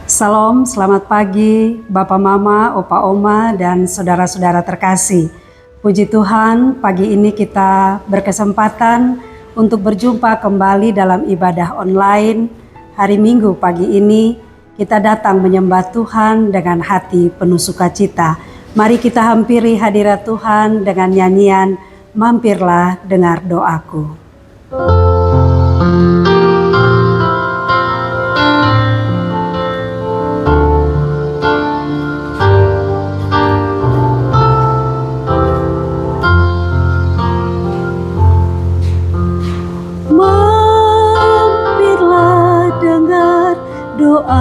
Salam, selamat pagi Bapak Mama, Opa Oma, dan saudara-saudara terkasih. Puji Tuhan, pagi ini kita berkesempatan untuk berjumpa kembali dalam ibadah online. Hari Minggu pagi ini kita datang menyembah Tuhan dengan hati penuh sukacita. Mari kita hampiri hadirat Tuhan dengan nyanyian "Mampirlah dengar doaku". Mampirlah dengar doaku,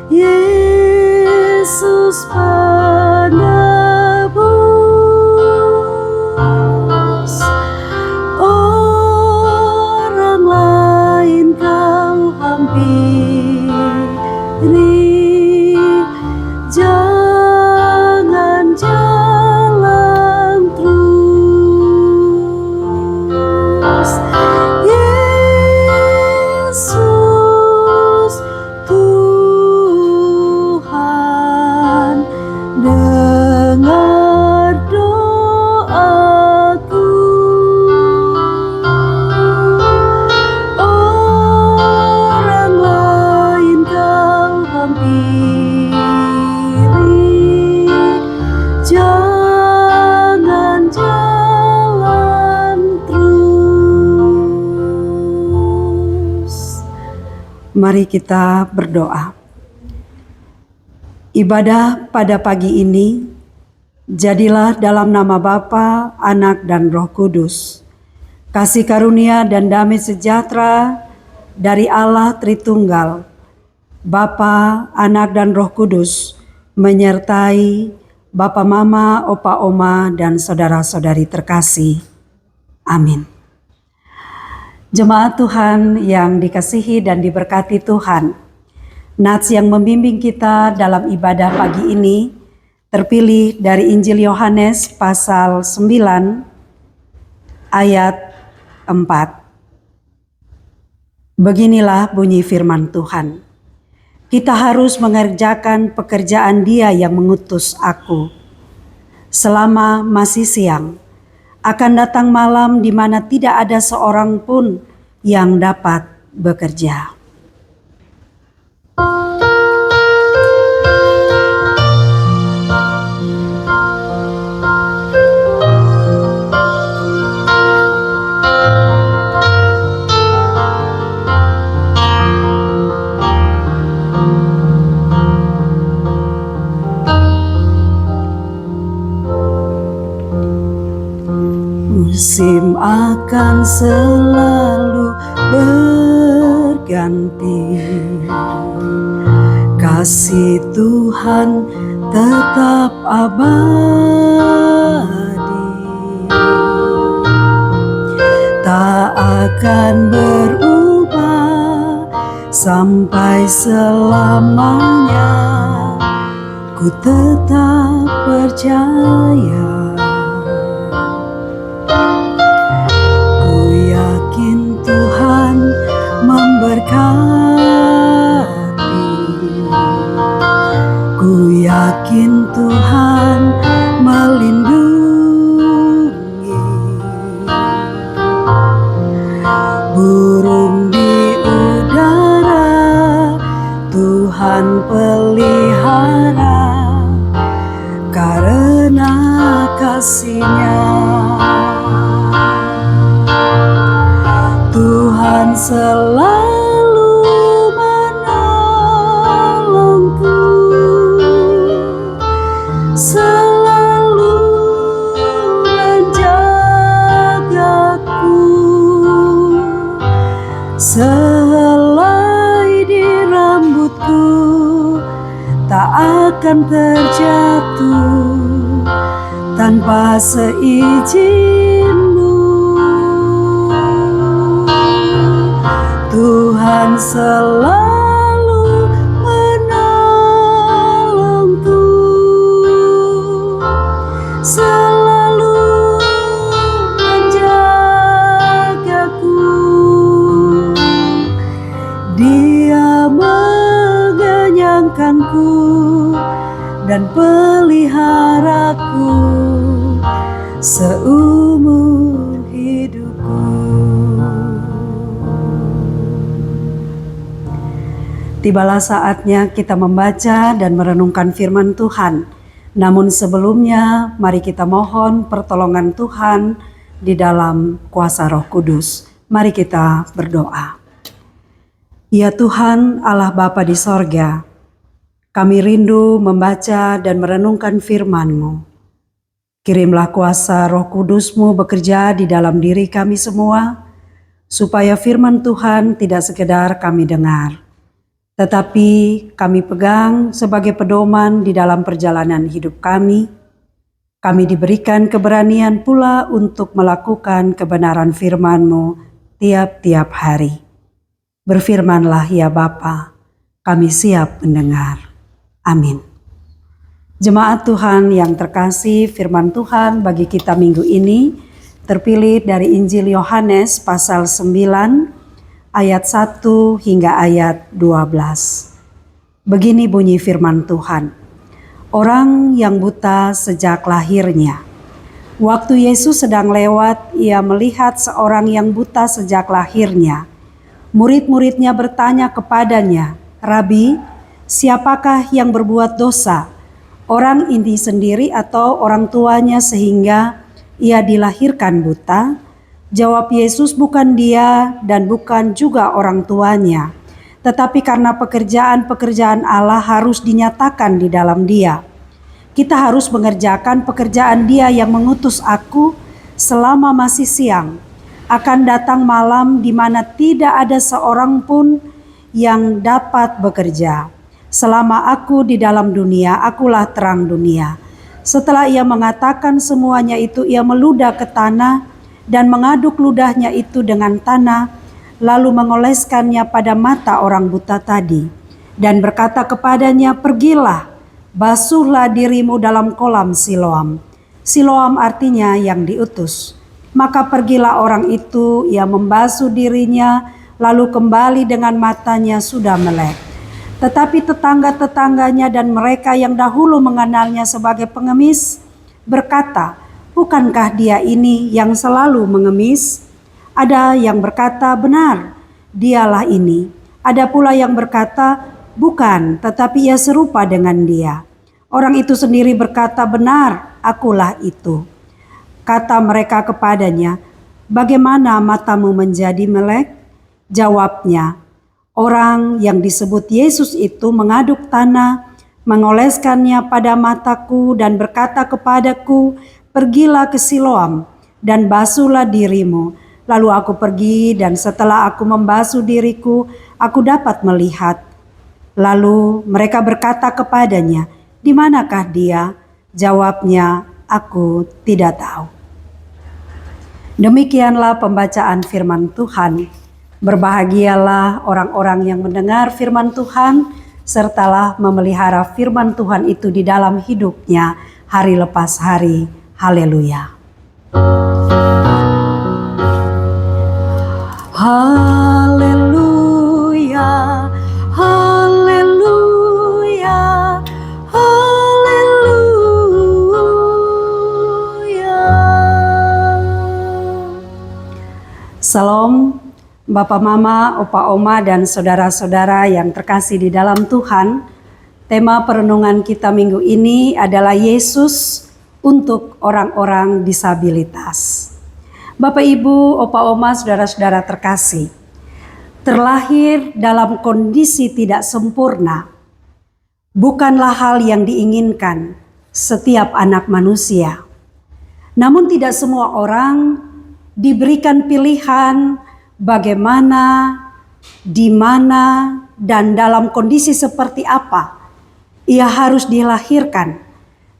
Yesus penebus. Orang lain kau hampiri, jangan jalan terus. Yesus Tuhan, dengar doaku. Orang lain kau hampiri, jangan jalan terus. Mari kita berdoa. Ibadah pada pagi ini jadilah dalam nama Bapa, Anak, dan Roh Kudus. Kasih karunia dan damai sejahtera dari Allah Tritunggal, Bapa, Anak, dan Roh Kudus menyertai Bapa, Mama, Opa, Oma, dan saudara-saudari terkasih. Amin. Jemaat Tuhan yang dikasihi dan diberkati Tuhan, nats yang membimbing kita dalam ibadah pagi ini terpilih dari Injil Yohanes pasal 9 ayat 4. Beginilah bunyi firman Tuhan. Kita harus mengerjakan pekerjaan Dia yang mengutus aku. Selama masih siang, akan datang malam di mana tidak ada seorang pun yang dapat bekerja. Musim akan selalu berganti, kasih Tuhan tetap abadi, tak akan berubah sampai selamanya. Ku tetap percaya. Ku yakin Tuhan melindungi, burung di udara Tuhan pelihara karena kasih-Nya. Tuhan selalu menolongku, selalu menjagaku, sehelai di rambutku tak akan terjatuh tanpa seizin-Mu. Tuhan selalu menolongku, selalu menjagaku, seumur hidupku. Tibalah saatnya kita membaca dan merenungkan firman Tuhan. Namun sebelumnya, mari kita mohon pertolongan Tuhan di dalam kuasa Roh Kudus. Mari kita berdoa. Ya Tuhan, Allah Bapa di sorga, kami rindu membaca dan merenungkan firman-Mu. Kirimlah kuasa Roh Kudus-Mu bekerja di dalam diri kami semua, supaya firman Tuhan tidak sekedar kami dengar, tetapi kami pegang sebagai pedoman di dalam perjalanan hidup kami. Kami diberikan keberanian pula untuk melakukan kebenaran firman-Mu tiap-tiap hari. Berfirmanlah ya Bapa, kami siap mendengar. Amin. Jemaat Tuhan yang terkasih, firman Tuhan bagi kita minggu ini terpilih dari Injil Yohanes pasal 9 ayat 1 hingga ayat 12. Begini bunyi firman Tuhan. Orang yang buta sejak lahirnya. Waktu Yesus sedang lewat, ia melihat seorang yang buta sejak lahirnya. Murid-muridnya bertanya kepadanya, "Rabi, siapakah yang berbuat dosa? Orang ini sendiri atau orang tuanya sehingga ia dilahirkan buta?" Jawab Yesus, "Bukan dia dan bukan juga orang tuanya, tetapi karena pekerjaan-pekerjaan Allah harus dinyatakan di dalam dia. Kita harus mengerjakan pekerjaan Dia yang mengutus aku selama masih siang. Akan datang malam di mana tidak ada seorang pun yang dapat bekerja. Selama aku di dalam dunia, akulah terang dunia." Setelah ia mengatakan semuanya itu, ia meludah ke tanah dan mengaduk ludahnya itu dengan tanah, lalu mengoleskannya pada mata orang buta tadi, dan berkata kepadanya, "Pergilah, basuhlah dirimu dalam kolam Siloam." Siloam artinya yang diutus. Maka pergilah orang itu, ia membasuh dirinya, lalu kembali dengan matanya sudah melek. Tetapi tetangga-tetangganya dan mereka yang dahulu mengenalnya sebagai pengemis berkata, "Bukankah dia ini yang selalu mengemis?" Ada yang berkata, "Benar, dialah ini." Ada pula yang berkata, "Bukan, tetapi ia serupa dengan dia." Orang itu sendiri berkata, "Benar, akulah itu." Kata mereka kepadanya, "Bagaimana matamu menjadi melek?" Jawabnya, "Orang yang disebut Yesus itu mengaduk tanah, mengoleskannya pada mataku dan berkata kepadaku, 'Pergilah ke Siloam dan basuhlah dirimu.' Lalu aku pergi dan setelah aku membasuh diriku, aku dapat melihat." Lalu mereka berkata kepadanya, "Di manakah dia?" Jawabnya, "Aku tidak tahu." Demikianlah pembacaan firman Tuhan. Berbahagialah orang-orang yang mendengar firman Tuhan, sertalah memelihara firman Tuhan itu di dalam hidupnya hari lepas hari. Haleluya. Haleluya, haleluya, haleluya. Salam Bapak, Mama, Opa, Oma, dan saudara-saudara yang terkasih di dalam Tuhan. Tema perenungan kita minggu ini adalah Yesus untuk orang-orang disabilitas. Bapak, Ibu, Opa, Oma, saudara-saudara terkasih, terlahir dalam kondisi tidak sempurna bukanlah hal yang diinginkan setiap anak manusia. Namun tidak semua orang diberikan pilihan bagaimana, di mana, dan dalam kondisi seperti apa ia harus dilahirkan.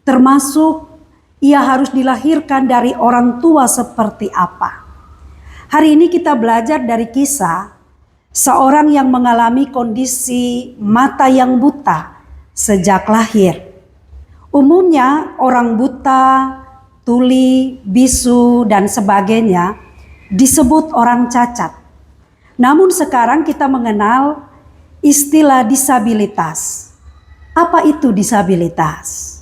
Termasuk ia harus dilahirkan dari orang tua seperti apa. Hari ini kita belajar dari kisah seorang yang mengalami kondisi mata yang buta sejak lahir. Umumnya orang buta, tuli, bisu, dan sebagainya disebut orang cacat. Namun sekarang kita mengenal istilah disabilitas. Apa itu disabilitas?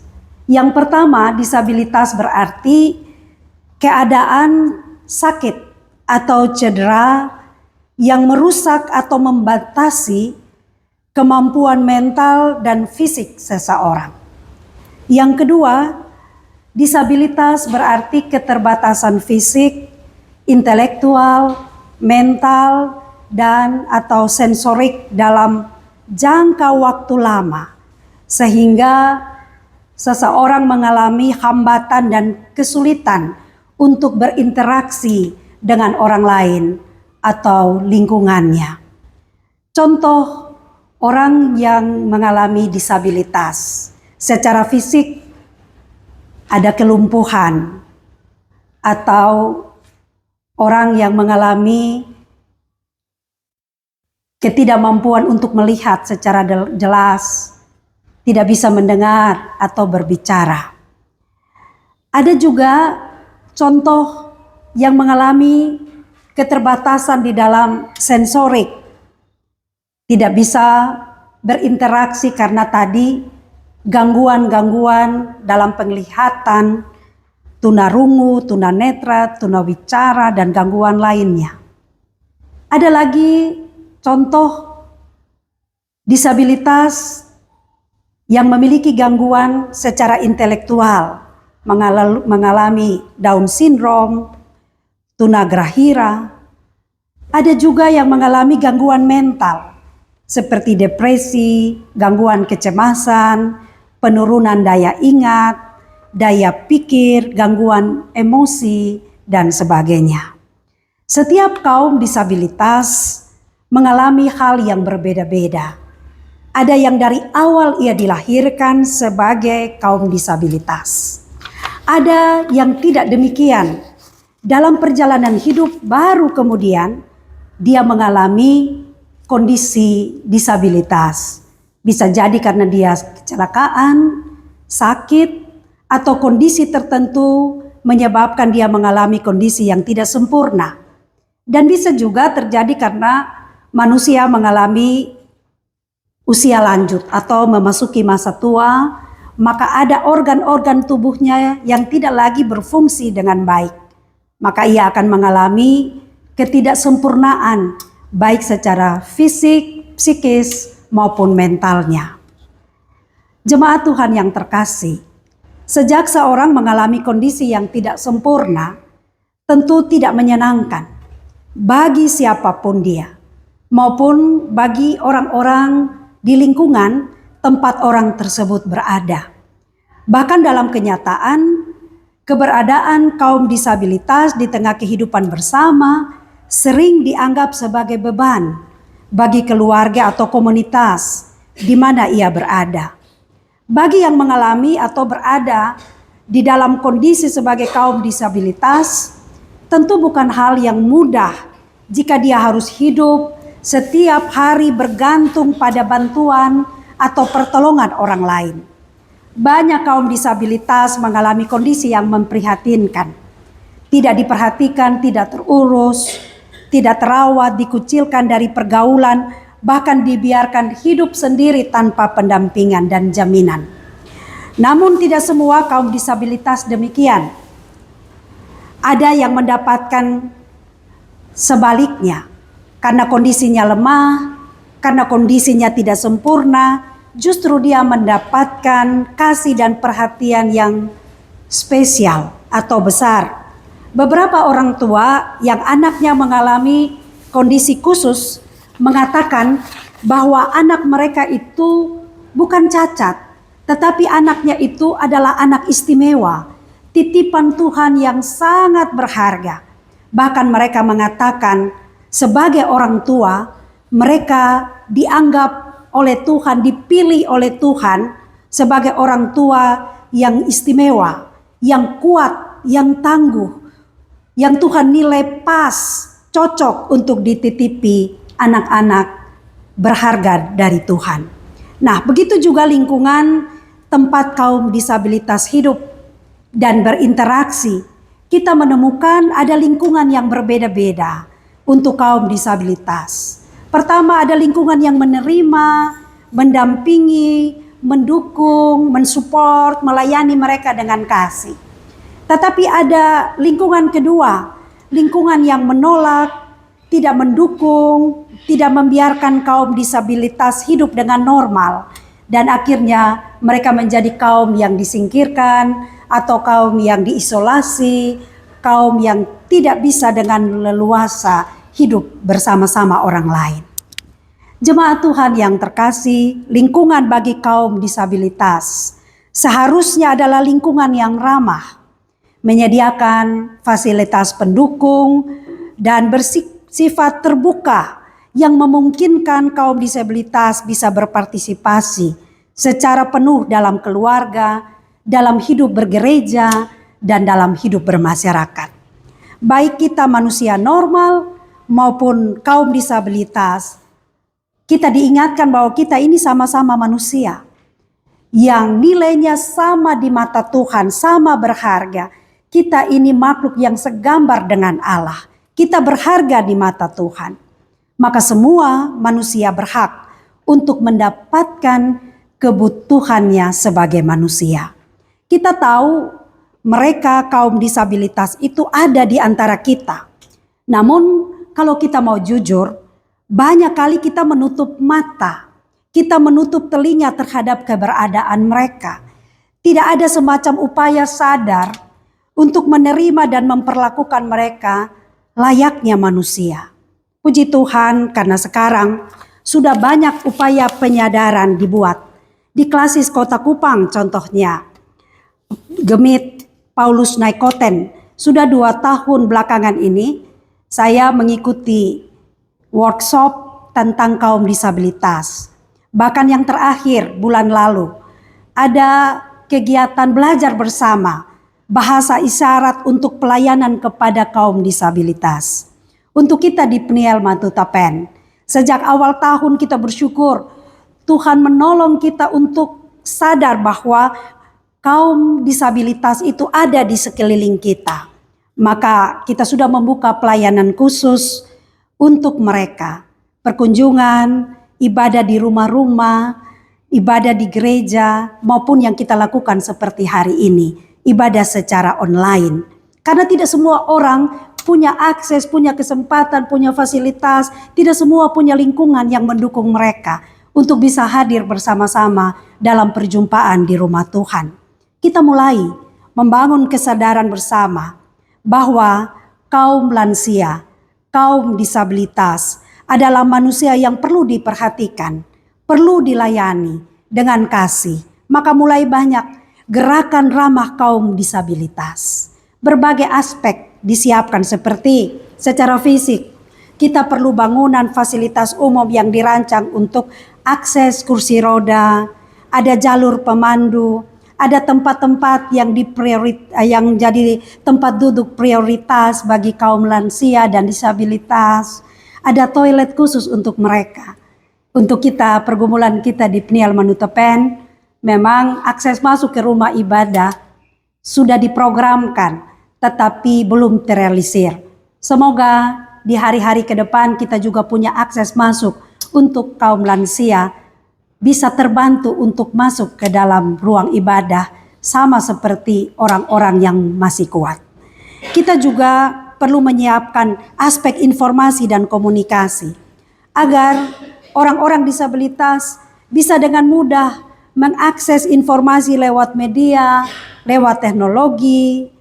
Yang pertama, disabilitas berarti keadaan sakit atau cedera yang merusak atau membatasi kemampuan mental dan fisik seseorang. Yang kedua, disabilitas berarti keterbatasan fisik, intelektual, mental, dan atau sensorik dalam jangka waktu lama, sehingga seseorang mengalami hambatan dan kesulitan untuk berinteraksi dengan orang lain atau lingkungannya. Contoh orang yang mengalami disabilitas secara fisik, ada kelumpuhan, atau orang yang mengalami ketidakmampuan untuk melihat secara jelas, tidak bisa mendengar atau berbicara. Ada juga contoh yang mengalami keterbatasan di dalam sensorik, tidak bisa berinteraksi karena tadi gangguan-gangguan dalam penglihatan, tunarungu, tunanetra, tunawicara, dan gangguan lainnya. Ada lagi contoh disabilitas yang memiliki gangguan secara intelektual, mengalami Down syndrome, tunagrahira. Ada juga yang mengalami gangguan mental seperti depresi, gangguan kecemasan, penurunan daya ingat, daya pikir, gangguan emosi, dan sebagainya. Setiap kaum disabilitas mengalami hal yang berbeda-beda. Ada yang dari awal ia dilahirkan sebagai kaum disabilitas. Ada yang tidak demikian. Dalam perjalanan hidup baru kemudian dia mengalami kondisi disabilitas. Bisa jadi karena dia kecelakaan, sakit, atau kondisi tertentu menyebabkan dia mengalami kondisi yang tidak sempurna. Dan bisa juga terjadi karena manusia mengalami usia lanjut atau memasuki masa tua, maka ada organ-organ tubuhnya yang tidak lagi berfungsi dengan baik. Maka ia akan mengalami ketidaksempurnaan baik secara fisik, psikis, maupun mentalnya. Jemaat Tuhan yang terkasih, sejak seorang mengalami kondisi yang tidak sempurna, tentu tidak menyenangkan bagi siapapun dia, maupun bagi orang-orang di lingkungan tempat orang tersebut berada. Bahkan dalam kenyataan, keberadaan kaum disabilitas di tengah kehidupan bersama sering dianggap sebagai beban bagi keluarga atau komunitas di mana ia berada. Bagi yang mengalami atau berada di dalam kondisi sebagai kaum disabilitas, tentu bukan hal yang mudah jika dia harus hidup setiap hari bergantung pada bantuan atau pertolongan orang lain. Banyak kaum disabilitas mengalami kondisi yang memprihatinkan. Tidak diperhatikan, tidak terurus, tidak terawat, dikucilkan dari pergaulan, bahkan dibiarkan hidup sendiri tanpa pendampingan dan jaminan. Namun tidak semua kaum disabilitas demikian. Ada yang mendapatkan sebaliknya, karena kondisinya lemah, karena kondisinya tidak sempurna, justru dia mendapatkan kasih dan perhatian yang spesial atau besar. Beberapa orang tua yang anaknya mengalami kondisi khusus mengatakan bahwa anak mereka itu bukan cacat, tetapi anaknya itu adalah anak istimewa, titipan Tuhan yang sangat berharga. Bahkan mereka mengatakan sebagai orang tua, mereka dianggap oleh Tuhan, dipilih oleh Tuhan sebagai orang tua yang istimewa, yang kuat, yang tangguh, yang Tuhan nilai pas, cocok untuk dititipi anak-anak berharga dari Tuhan. Nah, begitu juga lingkungan tempat kaum disabilitas hidup dan berinteraksi. Kita menemukan ada lingkungan yang berbeda-beda untuk kaum disabilitas. Pertama, ada lingkungan yang menerima, mendampingi, mendukung, mensupport, melayani mereka dengan kasih. Tetapi ada lingkungan kedua, lingkungan yang menolak, tidak mendukung, tidak membiarkan kaum disabilitas hidup dengan normal. Dan akhirnya mereka menjadi kaum yang disingkirkan atau kaum yang diisolasi, kaum yang tidak bisa dengan leluasa hidup bersama-sama orang lain. Jemaat Tuhan yang terkasih, lingkungan bagi kaum disabilitas seharusnya adalah lingkungan yang ramah, menyediakan fasilitas pendukung dan bersifat terbuka yang memungkinkan kaum disabilitas bisa berpartisipasi secara penuh dalam keluarga, dalam hidup bergereja, dan dalam hidup bermasyarakat. Baik kita manusia normal maupun kaum disabilitas, kita diingatkan bahwa kita ini sama-sama manusia yang nilainya sama di mata Tuhan, sama berharga. Kita ini makhluk yang segambar dengan Allah. Kita berharga di mata Tuhan. Maka semua manusia berhak untuk mendapatkan kebutuhannya sebagai manusia. Kita tahu mereka kaum disabilitas itu ada di antara kita. Namun kalau kita mau jujur, banyak kali kita menutup mata, kita menutup telinga terhadap keberadaan mereka. Tidak ada semacam upaya sadar untuk menerima dan memperlakukan mereka layaknya manusia. Puji Tuhan karena sekarang sudah banyak upaya penyadaran dibuat. Di Klasis Kota Kupang contohnya, Gemit Paulus Naikoten, sudah 2 tahun belakangan ini saya mengikuti workshop tentang kaum disabilitas. Bahkan yang terakhir bulan lalu ada kegiatan belajar bersama bahasa isyarat untuk pelayanan kepada kaum disabilitas. Untuk kita di Pniel Matutapen, sejak awal tahun kita bersyukur Tuhan menolong kita untuk sadar bahwa kaum disabilitas itu ada di sekeliling kita. Maka kita sudah membuka pelayanan khusus untuk mereka, perkunjungan, ibadah di rumah-rumah, ibadah di gereja, maupun yang kita lakukan seperti hari ini, ibadah secara online. Karena tidak semua orang punya akses, punya kesempatan, punya fasilitas, tidak semua punya lingkungan yang mendukung mereka untuk bisa hadir bersama-sama dalam perjumpaan di rumah Tuhan. Kita mulai membangun kesadaran bersama bahwa kaum lansia, kaum disabilitas adalah manusia yang perlu diperhatikan, perlu dilayani dengan kasih. Maka mulai banyak gerakan ramah kaum disabilitas. Berbagai aspek disiapkan seperti secara fisik. Kita perlu bangunan fasilitas umum yang dirancang untuk akses kursi roda, ada jalur pemandu, ada tempat-tempat yang jadi tempat duduk prioritas bagi kaum lansia dan disabilitas. Ada toilet khusus untuk mereka. Untuk kita, pergumulan kita di Pniel Manutepen, memang akses masuk ke rumah ibadah sudah diprogramkan, tetapi belum terrealisir. Semoga di hari-hari ke depan kita juga punya akses masuk untuk kaum lansia bisa terbantu untuk masuk ke dalam ruang ibadah sama seperti orang-orang yang masih kuat. Kita juga perlu menyiapkan aspek informasi dan komunikasi agar orang-orang disabilitas bisa dengan mudah mengakses informasi lewat media, lewat teknologi,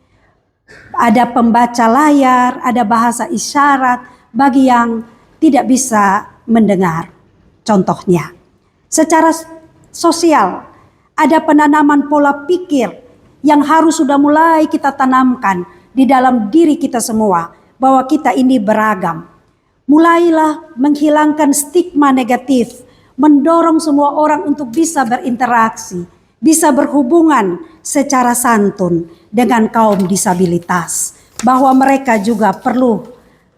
ada pembaca layar, ada bahasa isyarat bagi yang tidak bisa mendengar. Contohnya, secara sosial, ada penanaman pola pikir yang harus sudah mulai kita tanamkan di dalam diri kita semua, bahwa kita ini beragam. Mulailah menghilangkan stigma negatif, mendorong semua orang untuk bisa berinteraksi, bisa berhubungan secara santun dengan kaum disabilitas, bahwa mereka juga perlu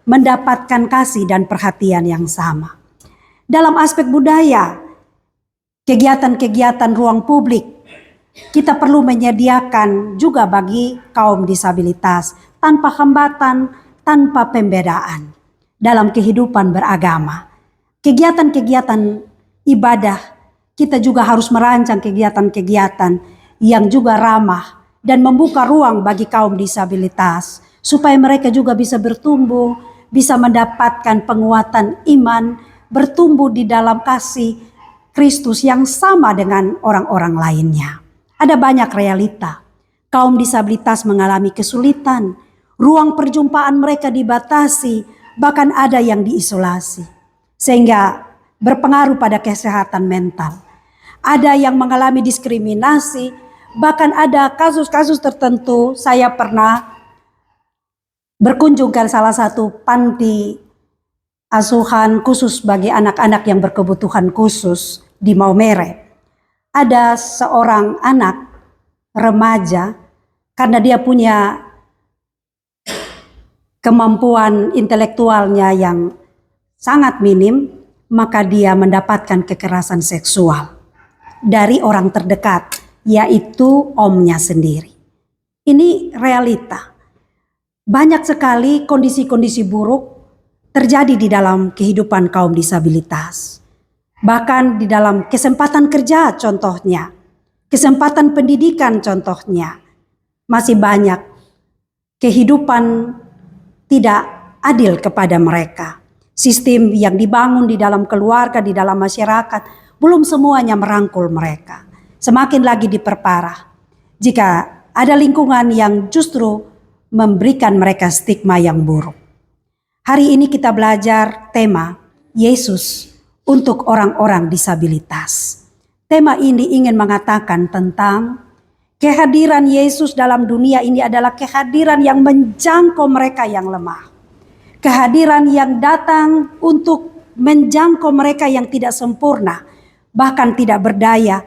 mendapatkan kasih dan perhatian yang sama. Dalam aspek budaya, kegiatan-kegiatan ruang publik, kita perlu menyediakan juga bagi kaum disabilitas tanpa hambatan, tanpa pembedaan dalam kehidupan beragama. Kegiatan-kegiatan ibadah, kita juga harus merancang kegiatan-kegiatan yang juga ramah dan membuka ruang bagi kaum disabilitas supaya mereka juga bisa bertumbuh, bisa mendapatkan penguatan iman, bertumbuh di dalam kasih Kristus yang sama dengan orang-orang lainnya. Ada banyak realita. Kaum disabilitas mengalami kesulitan, ruang perjumpaan mereka dibatasi, bahkan ada yang diisolasi, sehingga berpengaruh pada kesehatan mental. Ada yang mengalami diskriminasi, bahkan ada kasus-kasus tertentu. Saya pernah berkunjung ke salah satu panti asuhan khusus bagi anak-anak yang berkebutuhan khusus di Maumere. Ada seorang anak remaja, karena dia punya kemampuan intelektualnya yang sangat minim, maka dia mendapatkan kekerasan seksual dari orang terdekat, yaitu omnya sendiri. Ini realita. Banyak sekali kondisi-kondisi buruk terjadi di dalam kehidupan kaum disabilitas. Bahkan di dalam kesempatan kerja contohnya, kesempatan pendidikan contohnya, masih banyak kehidupan tidak adil kepada mereka. Sistem yang dibangun di dalam keluarga, di dalam masyarakat, belum semuanya merangkul mereka. Semakin lagi diperparah jika ada lingkungan yang justru memberikan mereka stigma yang buruk. Hari ini kita belajar tema Yesus untuk orang-orang disabilitas. Tema ini ingin mengatakan tentang kehadiran Yesus dalam dunia ini adalah kehadiran yang menjangkau mereka yang lemah. Kehadiran yang datang untuk menjangkau mereka yang tidak sempurna, bahkan tidak berdaya.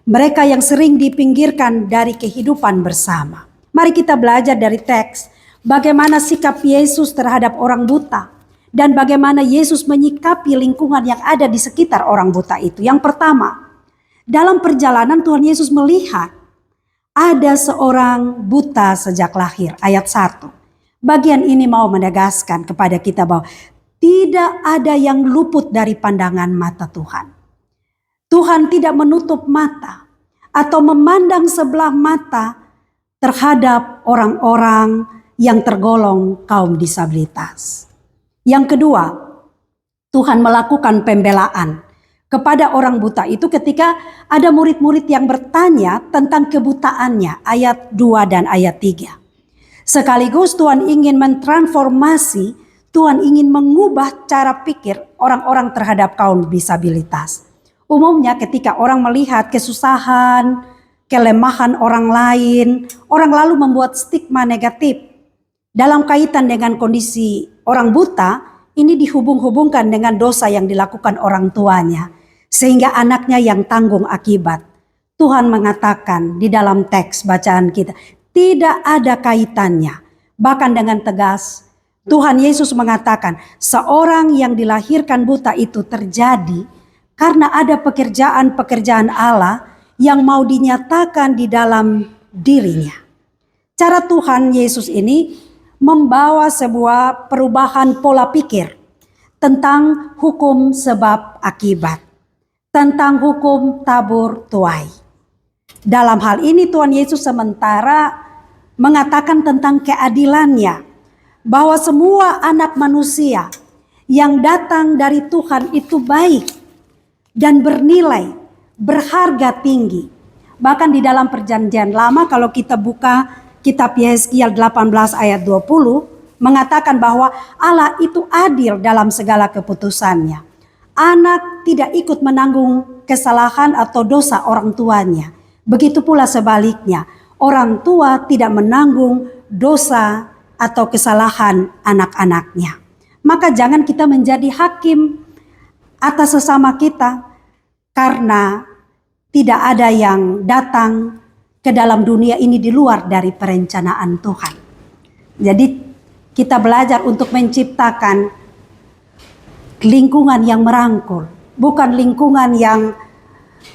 Mereka yang sering dipinggirkan dari kehidupan bersama. Mari kita belajar dari teks bagaimana sikap Yesus terhadap orang buta dan bagaimana Yesus menyikapi lingkungan yang ada di sekitar orang buta itu. Yang pertama, dalam perjalanan Tuhan Yesus melihat ada seorang buta sejak lahir, ayat 1. Bagian ini mau menegaskan kepada kita bahwa tidak ada yang luput dari pandangan mata Tuhan. Tuhan tidak menutup mata atau memandang sebelah mata terhadap orang-orang yang tergolong kaum disabilitas. Yang kedua, Tuhan melakukan pembelaan kepada orang buta itu ketika ada murid-murid yang bertanya tentang kebutaannya, ayat 2 dan ayat 3. Sekaligus Tuhan ingin mentransformasi, Tuhan ingin mengubah cara pikir orang-orang terhadap kaum disabilitas. Umumnya ketika orang melihat kesusahan, kelemahan orang lain, orang lalu membuat stigma negatif. Dalam kaitan dengan kondisi orang buta, ini dihubung-hubungkan dengan dosa yang dilakukan orang tuanya. Sehingga anaknya yang tanggung akibat. Tuhan mengatakan di dalam teks bacaan kita, tidak ada kaitannya. Bahkan dengan tegas, Tuhan Yesus mengatakan, seorang yang dilahirkan buta itu terjadi karena ada pekerjaan-pekerjaan Allah yang mau dinyatakan di dalam dirinya. Cara Tuhan Yesus ini membawa sebuah perubahan pola pikir tentang hukum sebab akibat, tentang hukum tabur tuai. Dalam hal ini Tuhan Yesus sementara mengatakan tentang keadilannya, bahwa semua anak manusia yang datang dari Tuhan itu baik dan bernilai, berharga tinggi. Bahkan di dalam perjanjian lama kalau kita buka kitab Yeskiel 18 ayat 20 mengatakan bahwa Allah itu adil dalam segala keputusannya. Anak tidak ikut menanggung kesalahan atau dosa orang tuanya. Begitu pula sebaliknya, orang tua tidak menanggung dosa atau kesalahan anak-anaknya. Maka jangan kita menjadi hakim atas sesama kita, karena tidak ada yang datang ke dalam dunia ini di luar dari perencanaan Tuhan. Jadi kita belajar untuk menciptakan lingkungan yang merangkul, bukan lingkungan yang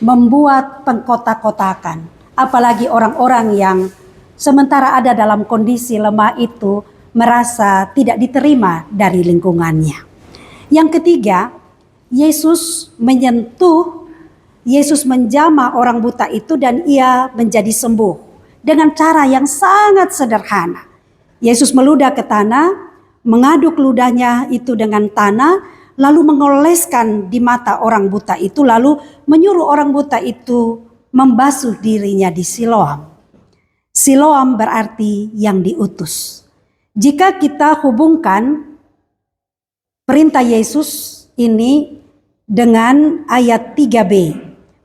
membuat pengkotak-kotakan. Apalagi orang-orang yang sementara ada dalam kondisi lemah itu merasa tidak diterima dari lingkungannya. Yang ketiga, Yesus menjamah orang buta itu dan ia menjadi sembuh. dengan cara yang sangat sederhana. Yesus meludah ke tanah, mengaduk ludahnya itu dengan tanah, lalu mengoleskan di mata orang buta itu, lalu menyuruh orang buta itu membasuh dirinya di Siloam. Siloam berarti yang diutus. Jika kita hubungkan perintah Yesus ini dengan ayat 3b,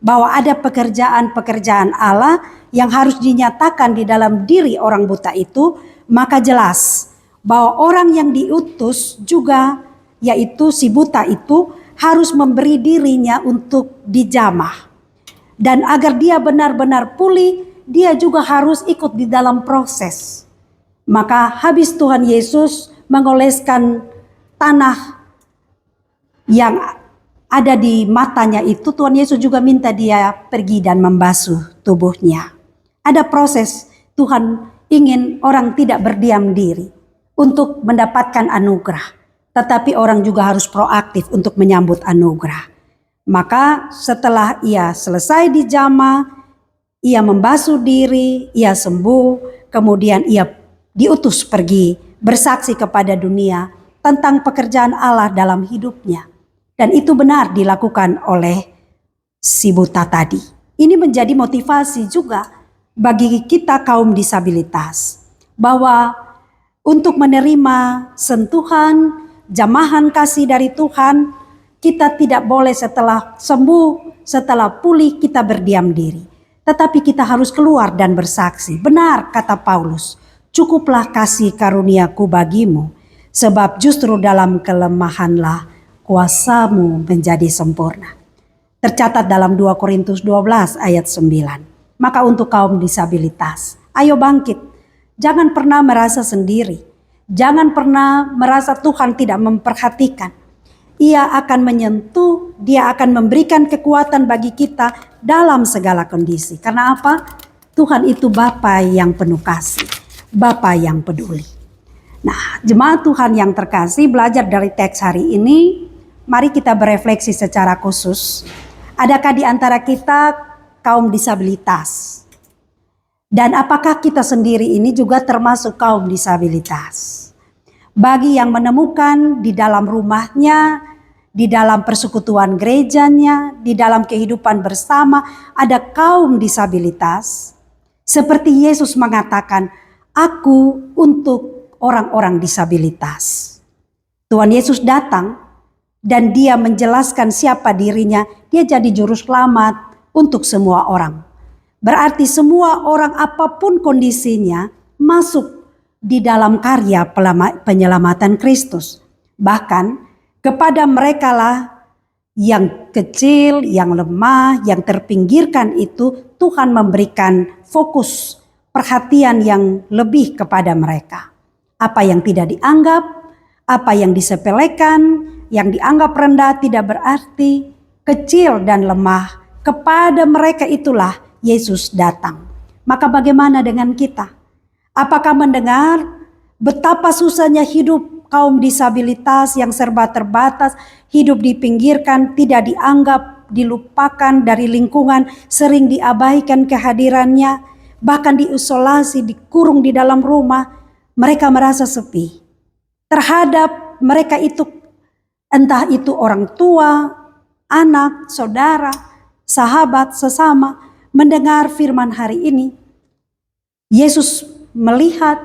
bahwa ada pekerjaan-pekerjaan Allah yang harus dinyatakan di dalam diri orang buta itu, maka jelas bahwa orang yang diutus juga, yaitu si buta itu, harus memberi dirinya untuk dijamah. Dan agar dia benar-benar pulih, dia juga harus ikut di dalam proses. Maka habis Tuhan Yesus mengoleskan tanah yang ada di matanya itu, Tuhan Yesus juga minta dia pergi dan membasuh tubuhnya. Ada proses. Tuhan ingin orang tidak berdiam diri untuk mendapatkan anugerah, tetapi orang juga harus proaktif untuk menyambut anugerah. Maka setelah ia selesai dijamah, ia membasuh diri, ia sembuh, kemudian ia diutus pergi bersaksi kepada dunia tentang pekerjaan Allah dalam hidupnya. Dan itu benar dilakukan oleh si buta tadi. Ini menjadi motivasi juga bagi kita kaum disabilitas, bahwa untuk menerima sentuhan, jamahan kasih dari Tuhan, kita tidak boleh setelah sembuh, setelah pulih kita berdiam diri. Tetapi kita harus keluar dan bersaksi. Benar kata Paulus, cukuplah kasih karuniaku bagimu, sebab justru dalam kelemahanlah kuasamu menjadi sempurna. Tercatat dalam 2 Korintus 12 ayat 9. Maka untuk kaum disabilitas, ayo bangkit. Jangan pernah merasa sendiri. Jangan pernah merasa Tuhan tidak memperhatikan. Ia akan menyentuh, dia akan memberikan kekuatan bagi kita dalam segala kondisi. Karena apa? Tuhan itu Bapa yang penuh kasih, Bapa yang peduli. Nah, jemaat Tuhan yang terkasih, belajar dari teks hari ini, mari kita berefleksi secara khusus. Adakah di antara kita kaum disabilitas? Dan apakah kita sendiri ini juga termasuk kaum disabilitas? Bagi yang menemukan di dalam rumahnya, di dalam persekutuan gerejanya, di dalam kehidupan bersama, ada kaum disabilitas. Seperti Yesus mengatakan, aku untuk orang-orang disabilitas. Tuhan Yesus datang dan dia menjelaskan siapa dirinya. Dia jadi juru selamat untuk semua orang. Berarti semua orang apapun kondisinya masuk di dalam karya penyelamatan Kristus. Bahkan kepada merekalah yang kecil, yang lemah, yang terpinggirkan itu Tuhan memberikan fokus perhatian yang lebih kepada mereka. Apa yang tidak dianggap, apa yang disepelekan, yang dianggap rendah tidak berarti, kecil dan lemah, kepada mereka itulah Yesus datang. Maka bagaimana dengan kita? Apakah mendengar betapa susahnya hidup kaum disabilitas yang serba terbatas, hidup dipinggirkan, tidak dianggap, dilupakan dari lingkungan, sering diabaikan kehadirannya, bahkan diisolasi, dikurung di dalam rumah, mereka merasa sepi. Terhadap mereka itu, entah itu orang tua, anak, saudara, sahabat, sesama, mendengar firman hari ini, Yesus melihat,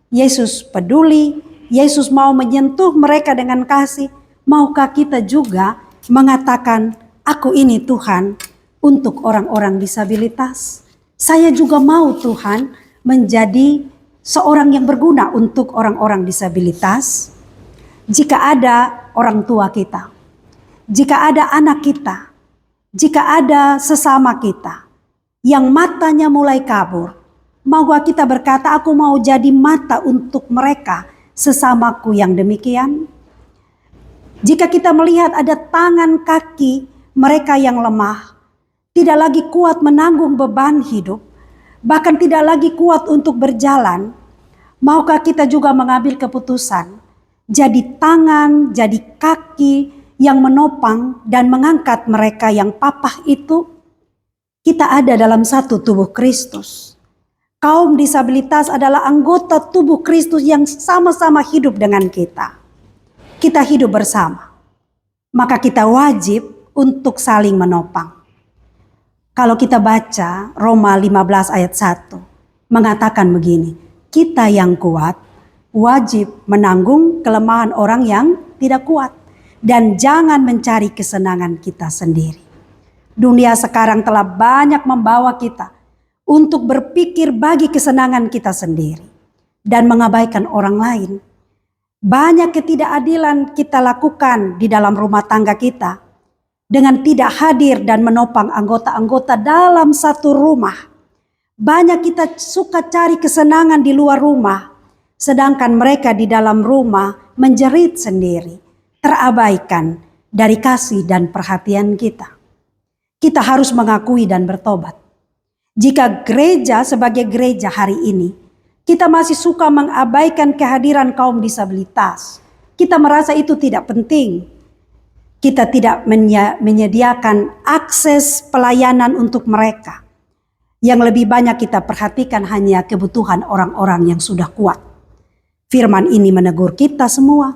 Yesus peduli, Yesus mau menyentuh mereka dengan kasih. Maukah kita juga mengatakan, aku ini Tuhan untuk orang-orang disabilitas. Saya juga mau Tuhan menjadi seorang yang berguna untuk orang-orang disabilitas. Jika ada orang tua kita, jika ada anak kita, jika ada sesama kita yang matanya mulai kabur, maukah kita berkata, aku mau jadi mata untuk mereka, sesamaku yang demikian? Jika kita melihat ada tangan kaki mereka yang lemah, tidak lagi kuat menanggung beban hidup, bahkan tidak lagi kuat untuk berjalan, maukah kita juga mengambil keputusan, jadi tangan, jadi kaki yang menopang dan mengangkat mereka yang papah itu? Kita ada dalam satu tubuh Kristus. Kaum disabilitas adalah anggota tubuh Kristus yang sama-sama hidup dengan kita. Kita hidup bersama. Maka kita wajib untuk saling menopang. Kalau kita baca Roma 15 ayat 1 mengatakan begini, kita yang kuat wajib menanggung kelemahan orang yang tidak kuat dan jangan mencari kesenangan kita sendiri. Dunia sekarang telah banyak membawa kita untuk berpikir bagi kesenangan kita sendiri dan mengabaikan orang lain. Banyak ketidakadilan kita lakukan di dalam rumah tangga kita dengan tidak hadir dan menopang anggota-anggota dalam satu rumah. Banyak kita suka cari kesenangan di luar rumah, sedangkan mereka di dalam rumah menjerit sendiri, terabaikan dari kasih dan perhatian kita. Kita harus mengakui dan bertobat. Jika gereja sebagai gereja hari ini, kita masih suka mengabaikan kehadiran kaum disabilitas, kita merasa itu tidak penting. Kita tidak menyediakan akses pelayanan untuk mereka. Yang lebih banyak kita perhatikan hanya kebutuhan orang-orang yang sudah kuat. Firman ini menegur kita semua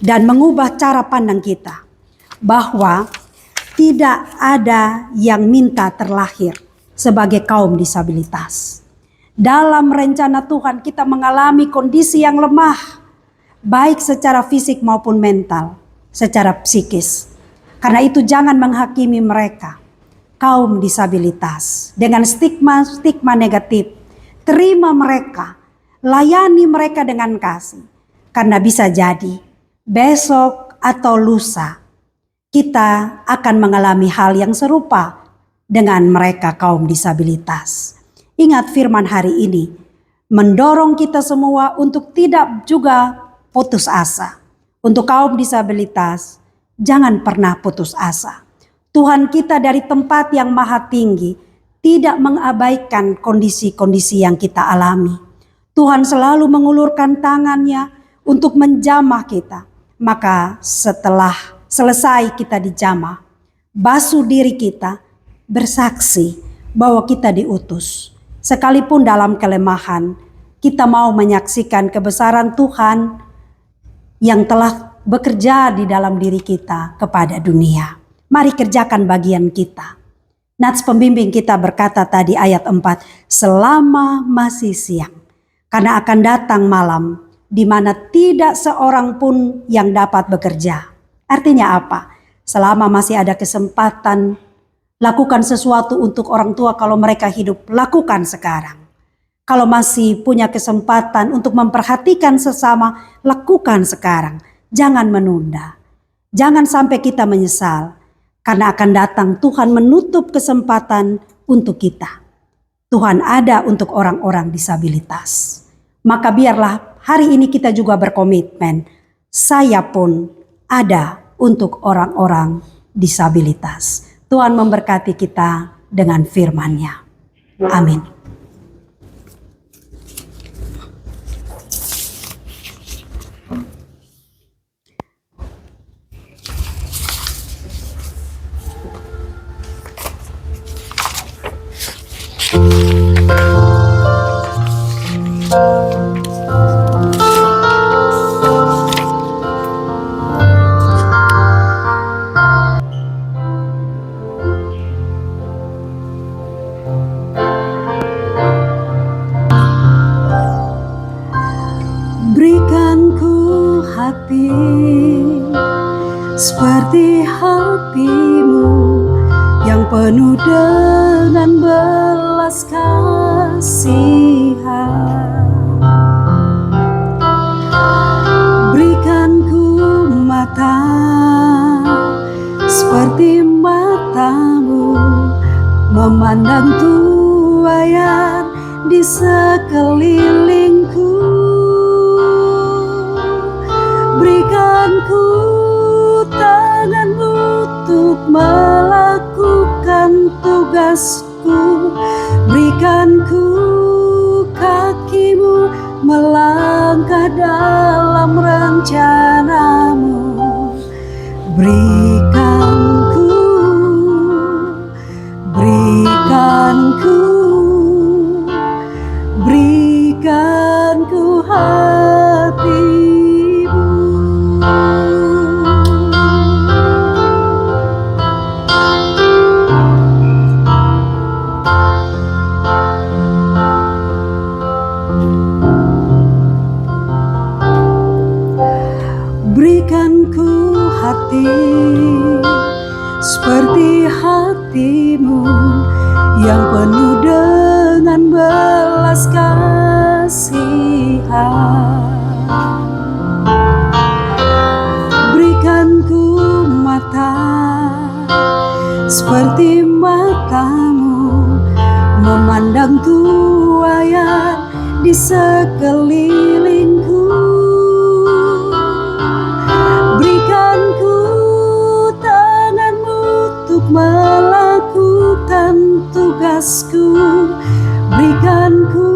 dan mengubah cara pandang kita bahwa tidak ada yang minta terlahir sebagai kaum disabilitas. Dalam rencana Tuhan kita mengalami kondisi yang lemah, baik secara fisik maupun mental, secara psikis. Karena itu jangan menghakimi mereka, kaum disabilitas, dengan stigma-stigma negatif. Terima mereka, layani mereka dengan kasih. Karena bisa jadi besok atau lusa kita akan mengalami hal yang serupa dengan mereka kaum disabilitas. Ingat firman hari ini mendorong kita semua untuk tidak juga putus asa. Untuk kaum disabilitas, jangan pernah putus asa. Tuhan kita dari tempat yang maha tinggi tidak mengabaikan kondisi-kondisi yang kita alami. Tuhan selalu mengulurkan tangannya untuk menjamah kita. Maka setelah selesai kita dijamah, basuh diri kita, bersaksi bahwa kita diutus. Sekalipun dalam kelemahan, kita mau menyaksikan kebesaran Tuhan yang telah bekerja di dalam diri kita kepada dunia. Mari kerjakan bagian kita. Nats pembimbing kita berkata tadi ayat 4, selama masih siang, karena akan datang malam di mana tidak seorang pun yang dapat bekerja. Artinya apa? Selama masih ada kesempatan, lakukan sesuatu untuk orang tua kalau mereka hidup, lakukan sekarang. Kalau masih punya kesempatan untuk memperhatikan sesama, lakukan sekarang. Jangan menunda. Jangan sampai kita menyesal. Karena akan datang Tuhan menutup kesempatan untuk kita. Tuhan ada untuk orang-orang disabilitas. Maka biarlah hari ini kita juga berkomitmen. Saya pun ada untuk orang-orang disabilitas. Tuhan memberkati kita dengan firman-Nya. Amin. Berikan ku hati seperti hatimu yang penuh dengan belas kasihan. Berikan ku mata seperti matamu memandang tuaian di sekelilingku. Berikan ku tanganmu untuk melakukan tugasku. Berikan ku kakimu melangkah dalam rencanamu. Berikan ku hati seperti hatimu yang penuh dengan belas kasihan. Berikan ku mata seperti matamu, memandang tuayan di sekelilingku. Berikan ku tanganmu untuk melakukan tugasku. Berikan ku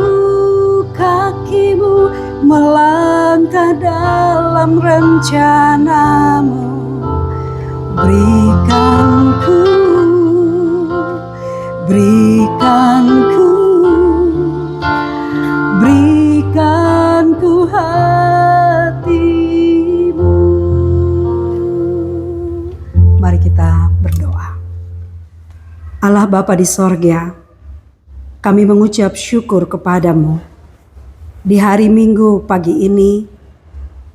kakimu melangkah dalam rencanamu. Berikan ku hatimu. Mari kita berdoa. Allah Bapa di sorga, kami mengucap syukur kepadamu. Di hari Minggu pagi ini,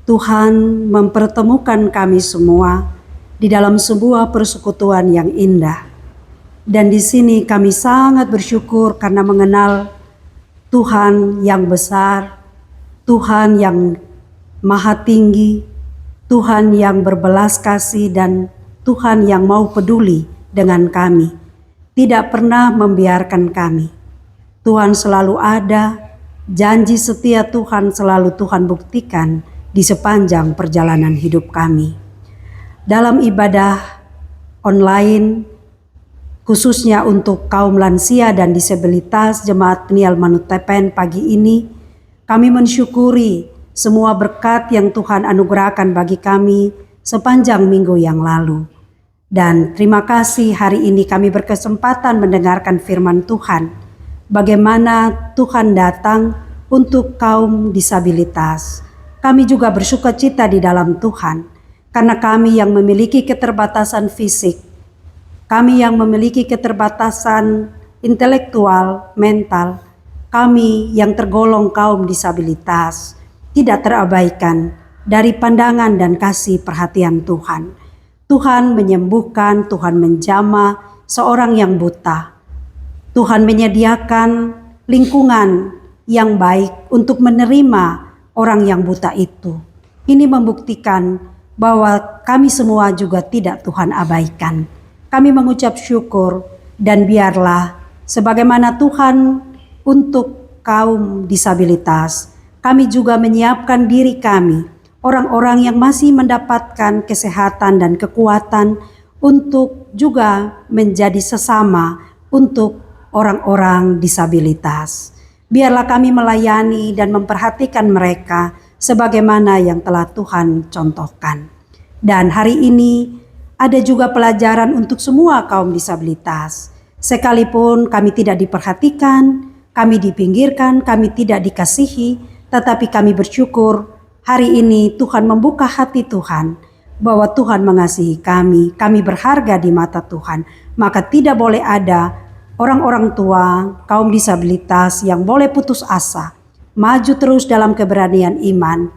Tuhan mempertemukan kami semua di dalam sebuah persekutuan yang indah. Dan di sini kami sangat bersyukur karena mengenal Tuhan yang besar, Tuhan yang maha tinggi, Tuhan yang berbelas kasih, dan Tuhan yang mau peduli dengan kami. Tidak pernah membiarkan kami. Tuhan selalu ada, janji setia Tuhan selalu Tuhan buktikan di sepanjang perjalanan hidup kami. Dalam ibadah online, khususnya untuk kaum lansia dan disabilitas Jemaat Peniel Manutepen pagi ini, kami mensyukuri semua berkat yang Tuhan anugerahkan bagi kami sepanjang minggu yang lalu. Dan terima kasih hari ini kami berkesempatan mendengarkan firman Tuhan, bagaimana Tuhan datang untuk kaum disabilitas. Kami juga bersukacita di dalam Tuhan, karena kami yang memiliki keterbatasan fisik, kami yang memiliki keterbatasan intelektual, mental, kami yang tergolong kaum disabilitas, tidak terabaikan dari pandangan dan kasih perhatian Tuhan. Tuhan menyembuhkan, Tuhan menjamah seorang yang buta. Tuhan menyediakan lingkungan yang baik untuk menerima orang yang buta itu. Ini membuktikan bahwa kami semua juga tidak Tuhan abaikan. Kami mengucap syukur, dan biarlah sebagaimana Tuhan untuk kaum disabilitas, kami juga menyiapkan diri kami, orang-orang yang masih mendapatkan kesehatan dan kekuatan untuk juga menjadi sesama untuk orang-orang disabilitas. Biarlah kami melayani dan memperhatikan mereka sebagaimana yang telah Tuhan contohkan. Dan hari ini ada juga pelajaran untuk semua kaum disabilitas. Sekalipun kami tidak diperhatikan, kami dipinggirkan, kami tidak dikasihi, tetapi kami bersyukur hari ini Tuhan membuka hati Tuhan bahwa Tuhan mengasihi kami berharga di mata Tuhan. Maka tidak boleh ada orang-orang tua, kaum disabilitas yang boleh putus asa, maju terus dalam keberanian iman.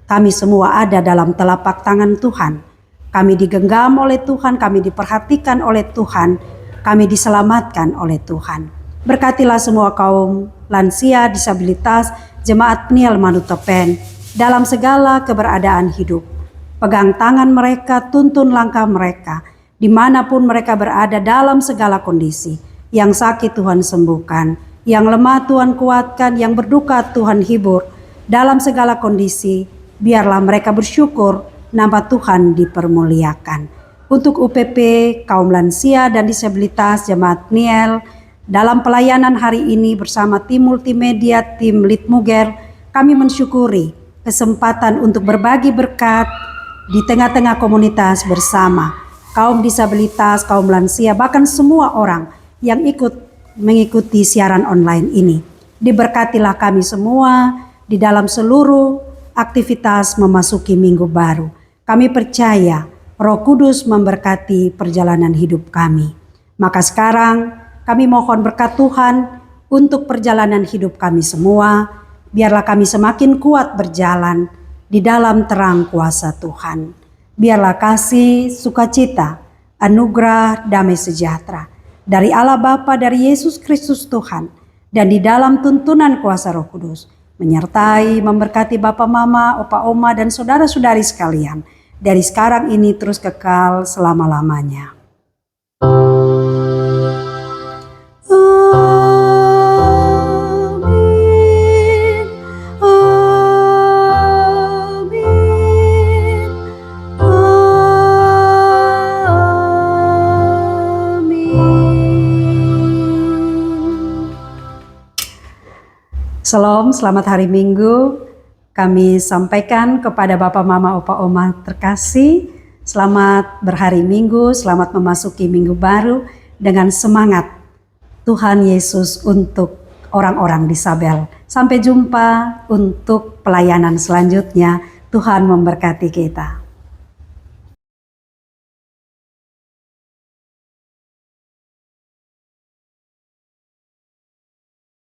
Kami semua ada dalam telapak tangan Tuhan. Kami digenggam oleh Tuhan, kami diperhatikan oleh Tuhan, kami diselamatkan oleh Tuhan. Berkatilah semua kaum lansia, disabilitas, Jemaat Peniel Manutepen dalam segala keberadaan hidup. Pegang tangan mereka, tuntun langkah mereka, dimanapun mereka berada dalam segala kondisi. Yang sakit Tuhan sembuhkan, yang lemah Tuhan kuatkan, yang berduka Tuhan hibur. Dalam segala kondisi, biarlah mereka bersyukur, nama Tuhan dipermuliakan. Untuk UPP, kaum lansia dan disabilitas Jemaat Peniel, dalam pelayanan hari ini bersama tim multimedia, tim Litmuger, kami mensyukuri kesempatan untuk berbagi berkat di tengah-tengah komunitas bersama kaum disabilitas, kaum lansia, bahkan semua orang yang mengikuti siaran online ini. Diberkatilah kami semua di dalam seluruh aktivitas memasuki minggu baru. Kami percaya Roh Kudus memberkati perjalanan hidup kami. Maka sekarang kami mohon berkat Tuhan untuk perjalanan hidup kami semua. Biarlah kami semakin kuat berjalan di dalam terang kuasa Tuhan. biarlah kasih, sukacita, anugerah, damai sejahtera dari Allah Bapa, dari Yesus Kristus Tuhan, dan di dalam tuntunan kuasa Roh Kudus, menyertai, memberkati Bapa, Mama, Opa, Oma, dan saudara-saudari sekalian, dari sekarang ini terus kekal selama-lamanya. Shalom, selamat hari Minggu. Kami sampaikan kepada Bapak, Mama, Opa, Oma terkasih, selamat berhari Minggu, selamat memasuki minggu baru dengan semangat Tuhan Yesus untuk orang-orang disabel. Sampai jumpa untuk pelayanan selanjutnya. Tuhan memberkati kita.